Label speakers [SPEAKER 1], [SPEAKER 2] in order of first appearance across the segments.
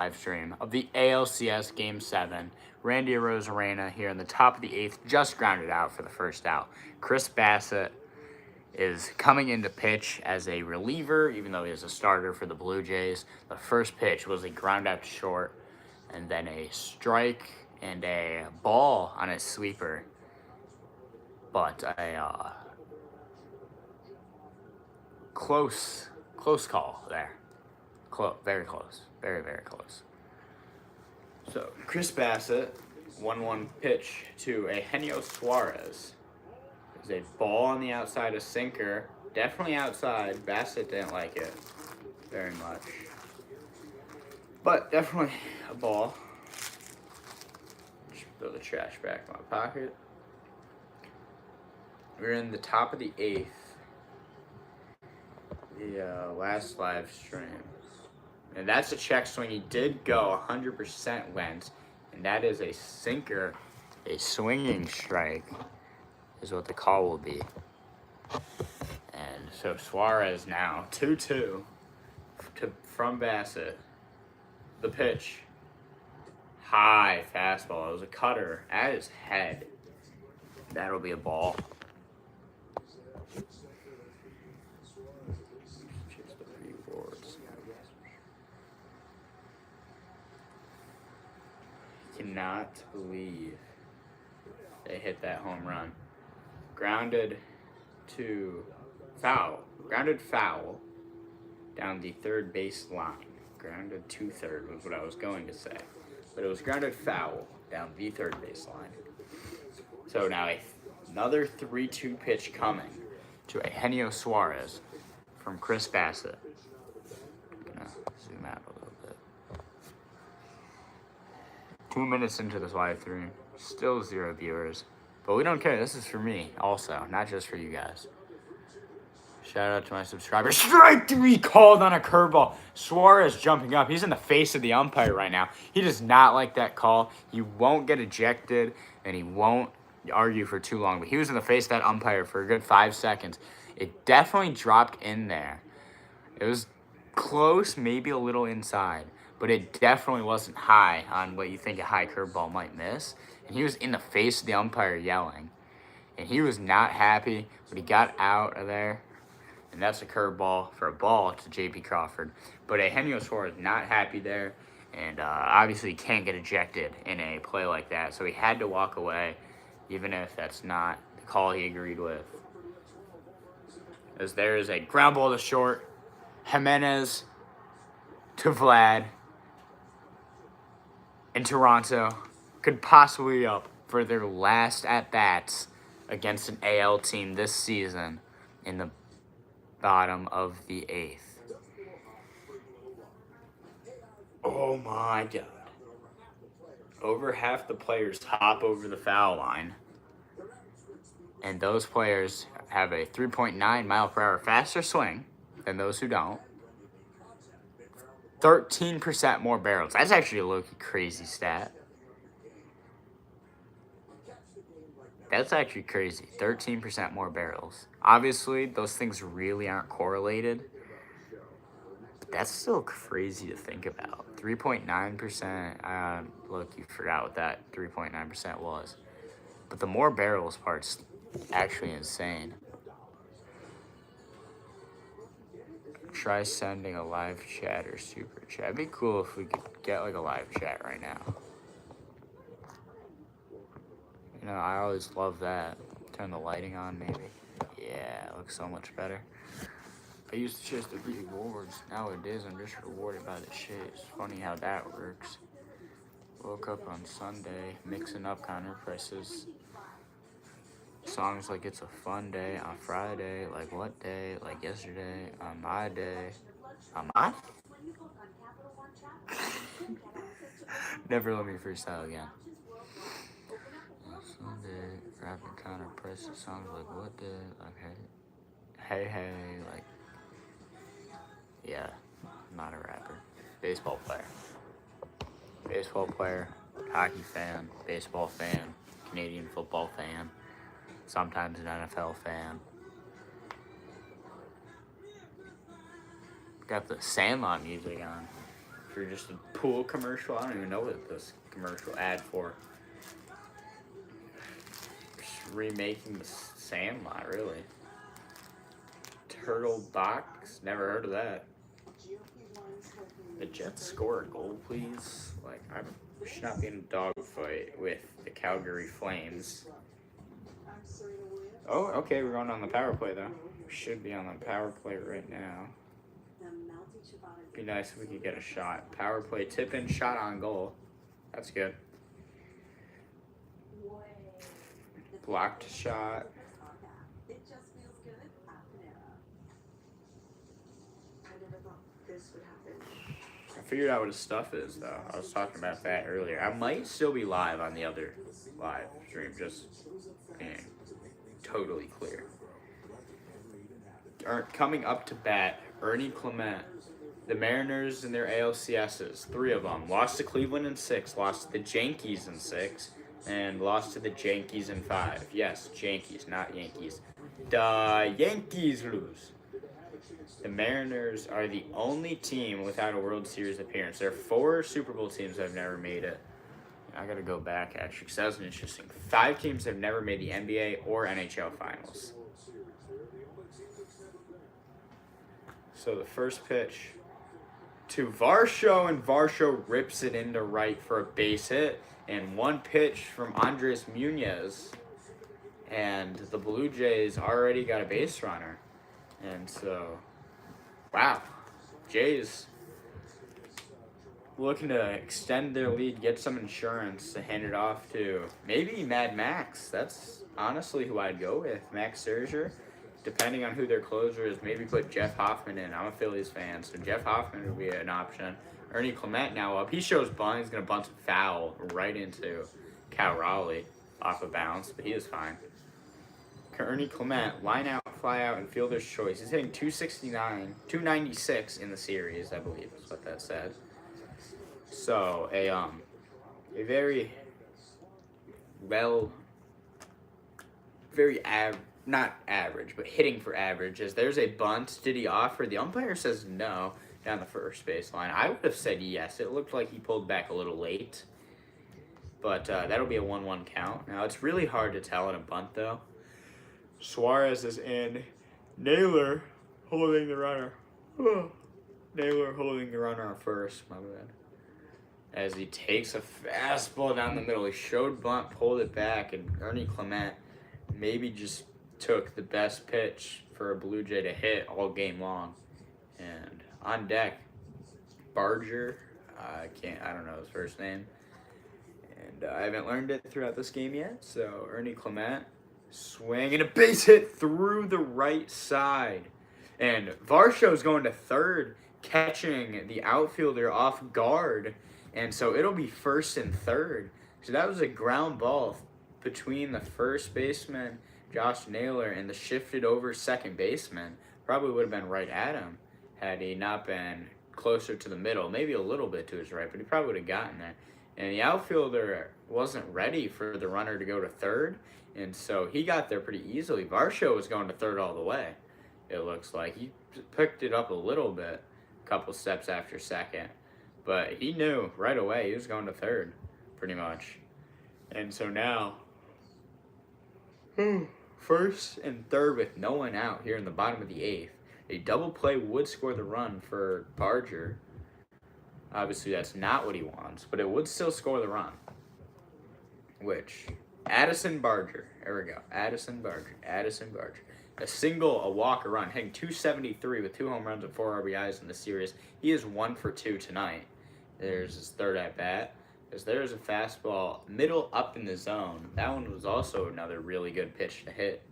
[SPEAKER 1] live stream of the ALCS Game 7. Randy Arozarena here in the top of the 8th, just grounded out for the first out. Chris Bassett is coming into pitch as a reliever, even though he is a starter for the Blue Jays. The first pitch was a ground out to short, and then a strike and a ball on a sweeper. But a close call there. Very close. Very, very close. So, Chris Bassett, 1-1 pitch to Eugenio Suarez. There's a ball on the outside, a sinker. Definitely outside. Bassett didn't like it very much. But definitely a ball. Just throw the trash back in my pocket. We're in the top of the 8th. The last live stream. And that's a check swing. He did go 100% went. And that is a sinker. A swinging strike is what the call will be. And so Suarez now 2-2 from Bassett. The pitch. High fastball. It was a cutter at his head. That'll be a ball. Cannot believe they hit that home run. Grounded foul down the third base line. Grounded to third was what I was going to say. But it was grounded foul down the third base line. So now another 3-2 pitch coming to Eugenio Suarez from Chris Bassett. I'm gonna zoom out a little bit. 2 minutes into this live stream, still 0 viewers. But we don't care. This is for me also, not just for you guys. Shout out to my subscribers. Strike 3 called on a curveball. Suarez jumping up. He's in the face of the umpire right now. He does not like that call. He won't get ejected, and he won't argue for too long. But he was in the face of that umpire for a good 5 seconds. It definitely dropped in there. It was close, maybe a little inside. But it definitely wasn't high on what you think a high curveball might miss. And he was in the face of the umpire yelling. And he was not happy, but he got out of there. And that's a curveball for a ball to J.P. Crawford. But Eugenio Suarez not happy there. And obviously can't get ejected in a play like that. So he had to walk away, even if that's not the call he agreed with. As there is a ground ball to short. Jimenez to Vlad. And Toronto could possibly be up for their last at-bats against an AL team this season in the bottom of the 8th. Oh my God. Over half the players hop over the foul line. And those players have a 3.9 mile per hour faster swing than those who don't. 13% more barrels. That's actually a low-key crazy stat. That's actually crazy. 13% more barrels. Obviously, those things really aren't correlated. But that's still crazy to think about. 3.9%. Look, you forgot what that 3.9% was. But the more barrels part's actually insane. Try sending a live chat or super chat. It'd be cool if we could get like a live chat right now. You know, I always love that. Turn the lighting on, maybe. Yeah, it looks so much better. I used to chase the rewards. Nowadays, I'm just rewarded by the chase. Funny how that works. Woke up on Sunday, mixing up counter prices. Songs like It's a Fun Day on Friday. Like what day? Like yesterday. On my day. On my? Never let me freestyle again. Sunday, rapping counter prices. Songs like what day? Like hey, like. Yeah, I'm not a rapper. Baseball player. Baseball player. Hockey fan. Baseball fan. Canadian football fan. Sometimes an NFL fan. Got the Sandlot music on. for just a pool commercial. I don't even know what this commercial ad for. Just remaking the Sandlot, really. Turtle Box, never heard of that. The Jets score a goal, please. Like, I should not be in a dogfight with the Calgary Flames. Oh, okay, we're going on the power play, though. We should be on the power play right now. Be nice if we could get a shot. Power play, tip-in, shot on goal. That's good. Blocked shot. I figured out what his stuff is, though. I was talking about that earlier. I might still be live on the other live stream, just being totally clear. Coming up to bat, Ernie Clement. The Mariners and their ALCSs, 3 of them. Lost to Cleveland in 6, lost to the Yankees in 6, and lost to the Yankees in 5. Yes, Yankees, not Yankees. The Yankees lose. The Mariners are the only team without a World Series appearance. There are 4 Super Bowl teams that have never made it. I got to go back, actually, because that was interesting. 5 teams have never made the NBA or NHL Finals. So the first pitch to Varsho, and Varsho rips it into right for a base hit. And one pitch from Andres Munoz, and the Blue Jays already got a base runner. And so, wow, Jays looking to extend their lead, get some insurance to hand it off to maybe Mad Max. That's honestly who I'd go with, Max Scherzer. Depending on who their closer is, maybe put Jeff Hoffman in. I'm a Phillies fan, so Jeff Hoffman would be an option. Ernie Clement now up. He shows bunt. He's going to bunt some foul right into Cal Raleigh off of bounds, but he is fine. Ernie Clement, line out, fly out, and fielder's choice. He's hitting 296 in the series, I believe is what that said. So, a very not average, but hitting for average. As there's a bunt. Did he offer? The umpire says no down the first baseline. I would have said yes. It looked like he pulled back a little late. But that'll be a 1-1 count. Now, it's really hard to tell in a bunt, though. Suarez is in. Naylor holding the runner. Naylor holding the runner on first. My bad. As he takes a fastball down the middle. He showed bunt, pulled it back, and Ernie Clement maybe just took the best pitch for a Blue Jay to hit all game long. And on deck, Barger, I don't know his first name. And I haven't learned it throughout this game yet. So Ernie Clement, swing and a base hit through the right side. And Varsho's going to third, catching the outfielder off guard. And so it'll be first and third. So that was a ground ball between the first baseman, Josh Naylor, and the shifted over second baseman. Probably would have been right at him had he not been closer to the middle, maybe a little bit to his right, but he probably would have gotten there. And the outfielder wasn't ready for the runner to go to third, and so he got there pretty easily. Varsho was going to third all the way, it looks like. He picked it up a little bit, a couple steps after second, but he knew right away he was going to third, pretty much. And so now, first and third with no one out here in the bottom of the 8th. A double play would score the run for Barger. Obviously, that's not what he wants, but it would still score the run. Which, Addison Barger. There we go. Addison Barger. A single, a walk, a run. Hitting 273 with 2 home runs and 4 RBIs in the series. He is 1 for 2 tonight. There's his third at bat. As there's a fastball middle up in the zone. That one was also another really good pitch to hit.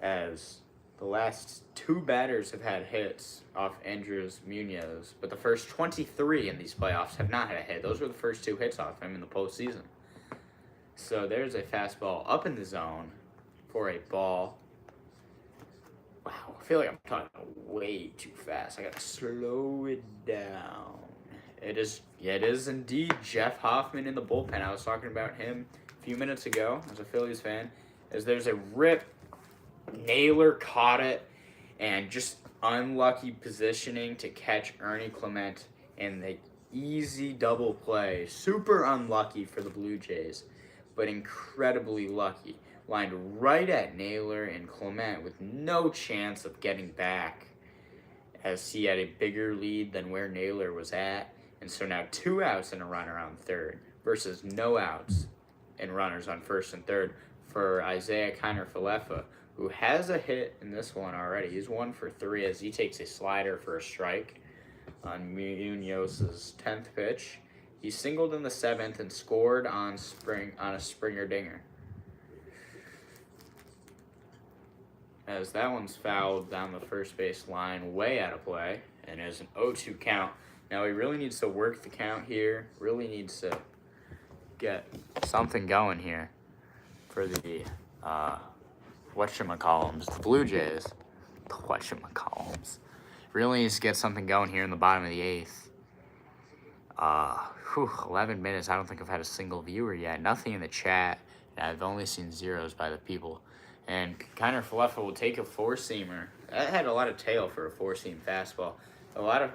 [SPEAKER 1] As the last 2 batters have had hits off Andres Munoz, but the first 23 in these playoffs have not had a hit. Those were the first 2 hits off him in the postseason. So there's a fastball up in the zone for a ball. Wow, I feel like I'm talking way too fast. I gotta slow it down. It is indeed Jeff Hoffman in the bullpen. I was talking about him a few minutes ago as a Phillies fan. As there's a rip, Naylor caught it and just unlucky positioning to catch Ernie Clement in the easy double play. Super unlucky for the Blue Jays, but incredibly lucky. Lined right at Naylor and Clement with no chance of getting back, as he had a bigger lead than where Naylor was at. And so now 2 outs and a runner on third versus no outs and runners on first and third for Isaiah Kiner-Falefa, who has a hit in this one already. He's 1 for 3 as he takes a slider for a strike on Munoz's 10th pitch. He singled in the 7th and scored on a Springer dinger. As that one's fouled down the first base line, way out of play, and is an 0-2 count. Now he really needs to work the count here. Really needs to get something going here for the whatchamacallums, the Blue Jays. The whatchamacallums. Really needs to get something going here in the bottom of the 8th. 11 minutes. I don't think I've had a single viewer yet. Nothing in the chat. I've only seen zeros by the people. And Kiner-Falefa will take a 4-seamer. That had a lot of tail for a 4-seam fastball. A lot of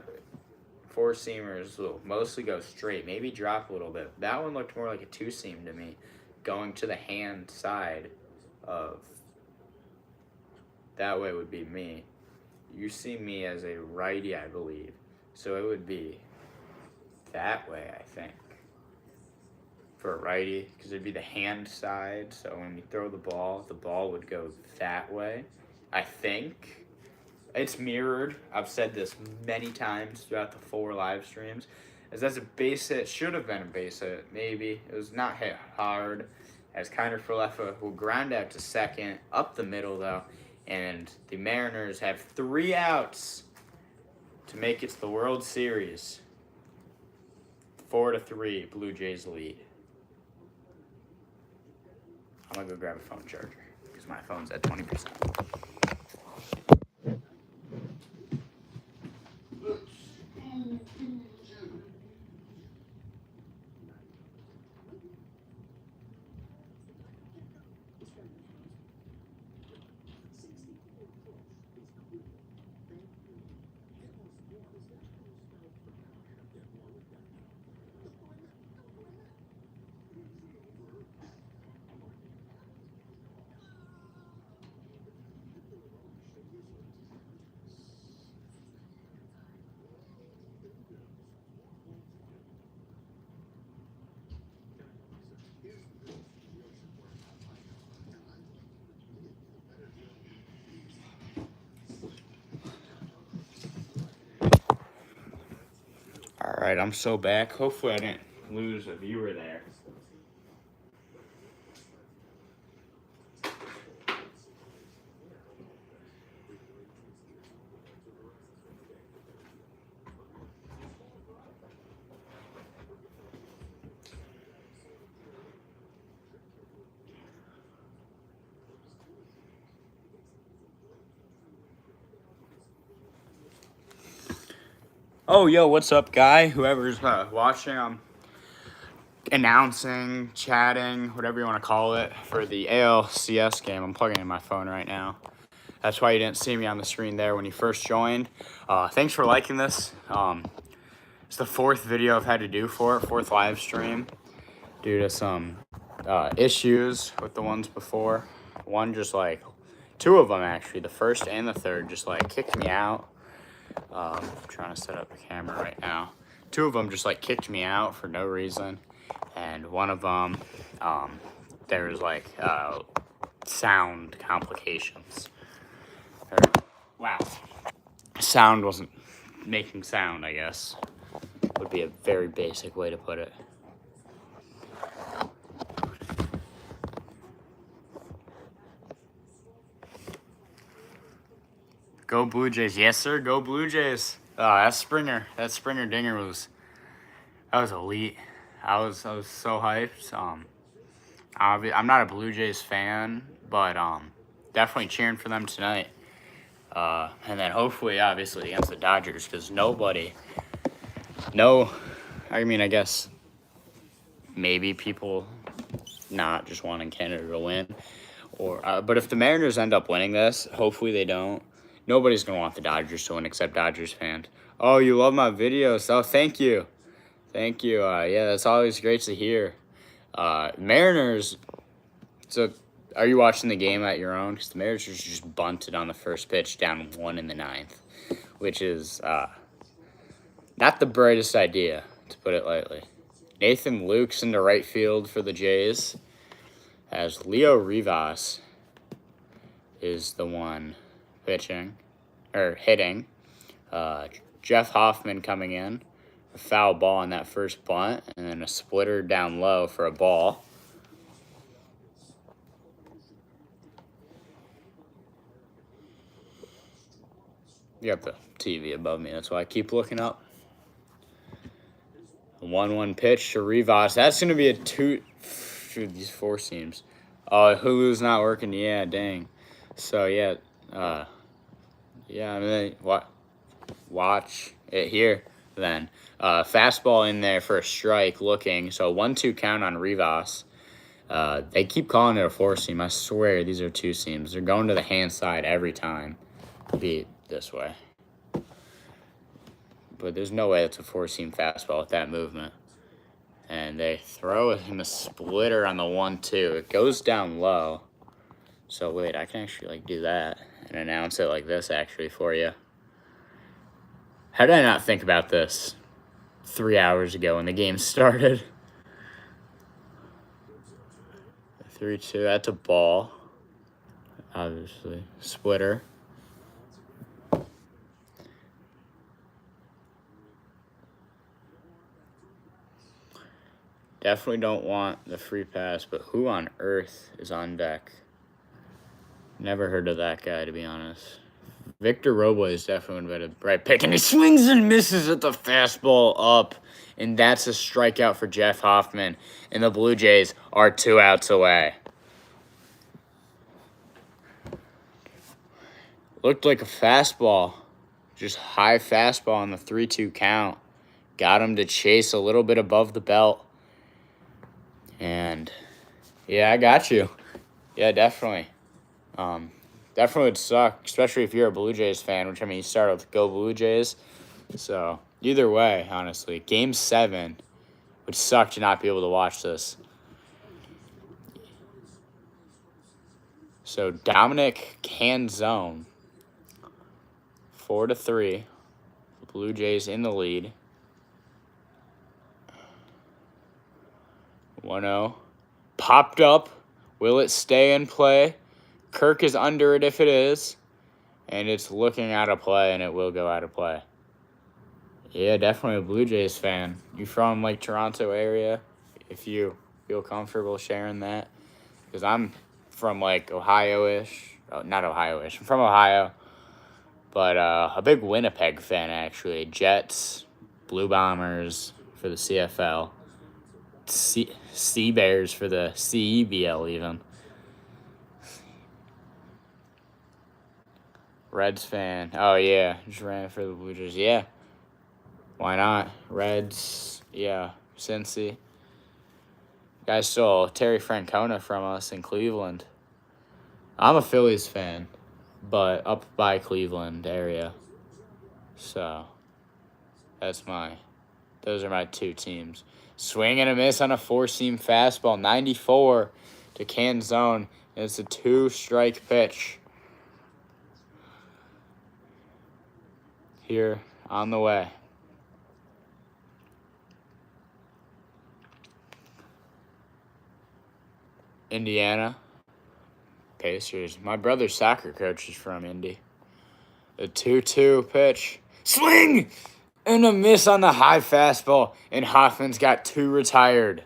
[SPEAKER 1] 4-seamers will mostly go straight, maybe drop a little bit. That one looked more like a 2-seam to me, going to the hand side of. That way would be me. You see me as a righty, I believe. So it would be that way, I think, for a righty, because it'd be the hand side. So when we throw the ball would go that way. I think it's mirrored. I've said this many times throughout the 4 live streams, as that's a base hit. Should have been a base hit, maybe. It was not hit hard, as Kiner-Falefa will ground out to second, up the middle though, and the Mariners have 3 outs to make it to the World Series. 4-3, Blue Jays lead. I'm gonna go grab a phone charger because my phone's at 20%. All right, I'm so back. Hopefully I didn't lose a viewer there. Oh, yo, what's up, guy? Whoever's watching, I'm announcing, chatting, whatever you want to call it, for the ALCS game. I'm plugging in my phone right now. That's why you didn't see me on the screen there when you first joined. Thanks for liking this. It's the 4th video I've had to do for it, 4th live stream, due to some issues with the ones before. One just like, 2 of them actually, the first and the third, just like kicked me out. I'm trying to set up the camera right now. 2 of them just like kicked me out for no reason, and one of them there was like sound complications. Wow, sound wasn't making sound, I guess would be a very basic way to put it. Go Blue Jays. Yes, sir. Go Blue Jays. That Springer dinger was elite. I was so hyped. I'm not a Blue Jays fan, but definitely cheering for them tonight. And then hopefully, obviously, against the Dodgers, because I guess maybe people not just wanting Canada to win. But if the Mariners end up winning this, hopefully they don't. Nobody's going to want the Dodgers to win except Dodgers fans. Oh, you love my videos. Oh, thank you. Thank you. Yeah, that's always great to hear. Mariners, so are you watching the game at your own? Because the Mariners just bunted on the first pitch down 1 in the 9th, which is not the brightest idea, to put it lightly. Nathan Luke's into right field for the Jays, as Leo Rivas is the one pitching, or hitting. Jeff Hoffman coming in, a foul ball on that first bunt, and then a splitter down low for a ball. You got the TV above me, that's why I keep looking up. 1-1 pitch to Rivas. That's going to be a 2. Shoot, these 4 seams. Oh, Hulu's not working. Yeah, dang. So, yeah. Yeah, I mean, watch it here then. Fastball in there for a strike looking. So, 1-2 count on Rivas. They keep calling it a 4-seam. I swear these are 2 seams. They're going to the hand side every time. Be this way. But there's no way it's a 4-seam fastball with that movement. And they throw him a splitter on the 1-2. It goes down low. So wait, I can actually do that and announce it like this actually for you. How did I not think about this 3 hours ago when the game started? 3-2, that's a ball. Obviously, splitter. Definitely don't want the free pass, but who on earth is on deck? Never heard of that guy, to be honest. Victor Robles is definitely would have been a right pick, and he swings and misses at the fastball up, and that's a strikeout for Jeff Hoffman, and the Blue Jays are 2 outs away. Looked like a fastball, just high fastball on the 3-2 count. Got him to chase a little bit above the belt. And, yeah, I got you. Yeah, definitely. Definitely would suck, especially if you're a Blue Jays fan, which, I mean, you start with Go Blue Jays. So, either way, honestly, Game 7 would suck to not be able to watch this. So, Dominic Canzone, 4-3. The Blue Jays in the lead. 1-0. Popped up. Will it stay in play? Kirk is under it if it is. And it's looking out of play, and it will go out of play. Yeah, definitely a Blue Jays fan. You from, like, Toronto area? If you feel comfortable sharing that. Because I'm from, like, Ohio-ish. Oh, not Ohio-ish. I'm from Ohio. But a big Winnipeg fan, actually. Jets, Blue Bombers for the CFL. Sea Bears for the CEBL even. Reds fan. Oh, yeah. Just ran for the Blue Jays. Yeah. Why not? Reds. Yeah. Cincy. Guys stole Terry Francona from us in Cleveland. I'm a Phillies fan, but up by Cleveland area. So, those are my 2 teams. Swing and a miss on a 4-seam fastball. 94 to Canzone. And it's a 2-strike pitch. Here on the way. Indiana Pacers. My brother's soccer coach is from Indy. A 2-2 pitch. Swing! And a miss on the high fastball. And Hoffman's got 2 retired.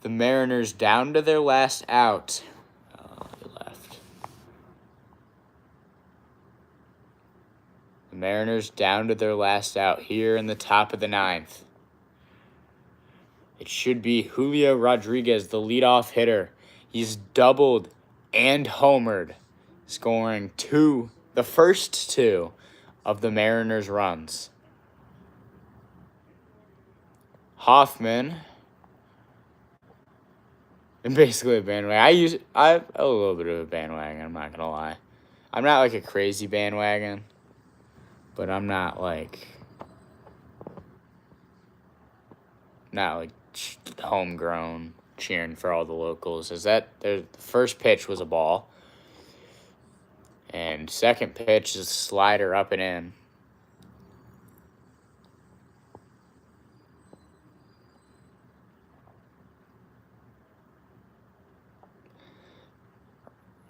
[SPEAKER 1] The Mariners down to their last out. Oh, he left. The Mariners down to their last out here in the top of the 9th. It should be Julio Rodriguez, the leadoff hitter. He's doubled and homered, scoring the first 2 of the Mariners' runs. Hoffman, and basically a bandwagon. I have a little bit of a bandwagon, I'm not going to lie. I'm not like a crazy bandwagon, but I'm not like homegrown cheering for all the locals. The first pitch was a ball, and second pitch is a slider up and in.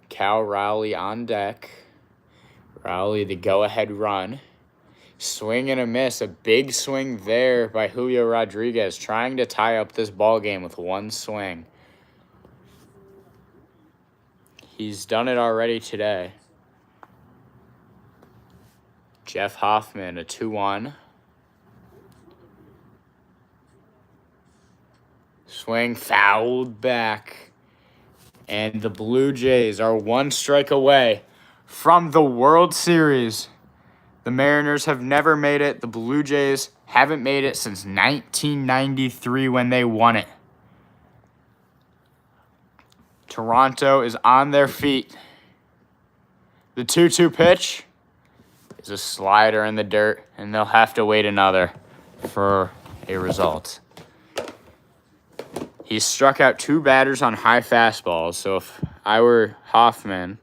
[SPEAKER 1] Cal Rowley on deck. Rowley the go-ahead run. Swing and a miss. A big swing there by Julio Rodriguez, trying to tie up this ball game with one swing. He's done it already today. Jeff Hoffman, a 2-1. Swing fouled back. And the Blue Jays are one strike away from the World Series. The Mariners have never made it. The Blue Jays haven't made it since 1993 when they won it. Toronto is on their feet. The 2-2 pitch is a slider in the dirt, and they'll have to wait another for a result. He struck out 2 batters on high fastballs, so if I were Hoffman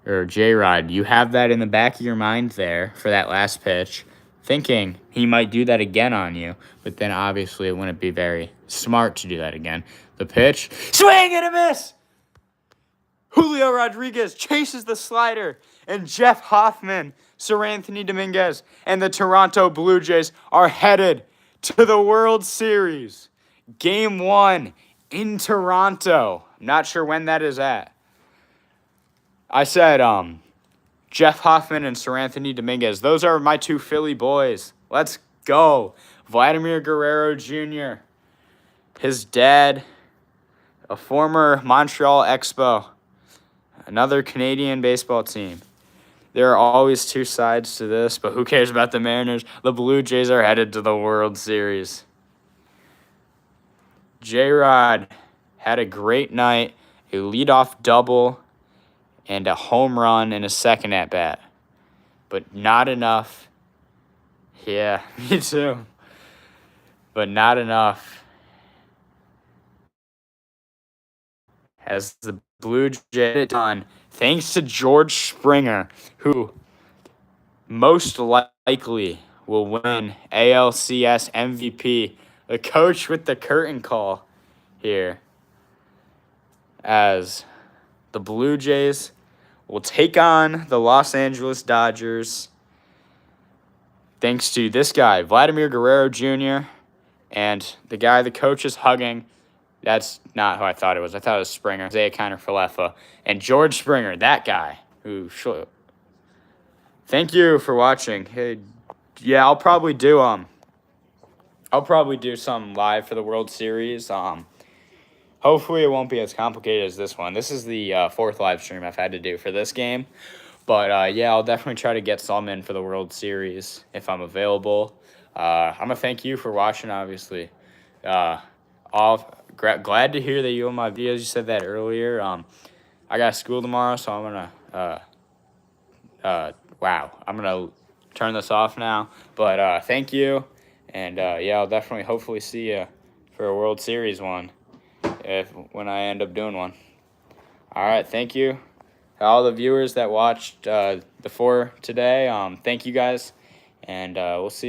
[SPEAKER 1] or J-Rod, you have that in the back of your mind there for that last pitch, thinking he might do that again on you, but then obviously it wouldn't be very smart to do that again. The pitch, swing and a miss! Julio Rodriguez chases the slider, and Jeff Hoffman, Sir Anthony Dominguez, and the Toronto Blue Jays are headed to the World Series. Game 1 in Toronto. I'm not sure when that is at. I said Jeff Hoffman and Sir Anthony Dominguez. Those are my 2 Philly boys. Let's go. Vladimir Guerrero Jr., his dad, a former Montreal Expo, another Canadian baseball team. There are always 2 sides to this, but who cares about the Mariners? The Blue Jays are headed to the World Series. J-Rod had a great night, a leadoff double, and a home run in a second at-bat. But not enough. Yeah, me too. But not enough. As the Blue Jays done, thanks to George Springer, who most likely will win ALCS MVP. The coach with the curtain call here, as the Blue Jays will take on the Los Angeles Dodgers thanks to this guy, Vladimir Guerrero Jr., and the guy the coach is hugging. That's not who I thought it was. I thought it was Springer, Isaiah Kiner-Falefa, and George Springer, that guy who should. Thank you for watching. Hey, yeah, I'll probably do some live for the World Series. Hopefully it won't be as complicated as this one. This is the 4th live stream I've had to do for this game. But, yeah, I'll definitely try to get some in for the World Series if I'm available. I'm going to thank you for watching, obviously. Glad to hear that you own my videos. You said that earlier. I got school tomorrow, so I'm going to, I'm going to turn this off now. But thank you. And, yeah, I'll definitely hopefully see you for a World Series one when I end up doing one. All right, thank you. All the viewers that watched the 4 today, thank you guys. And we'll see you.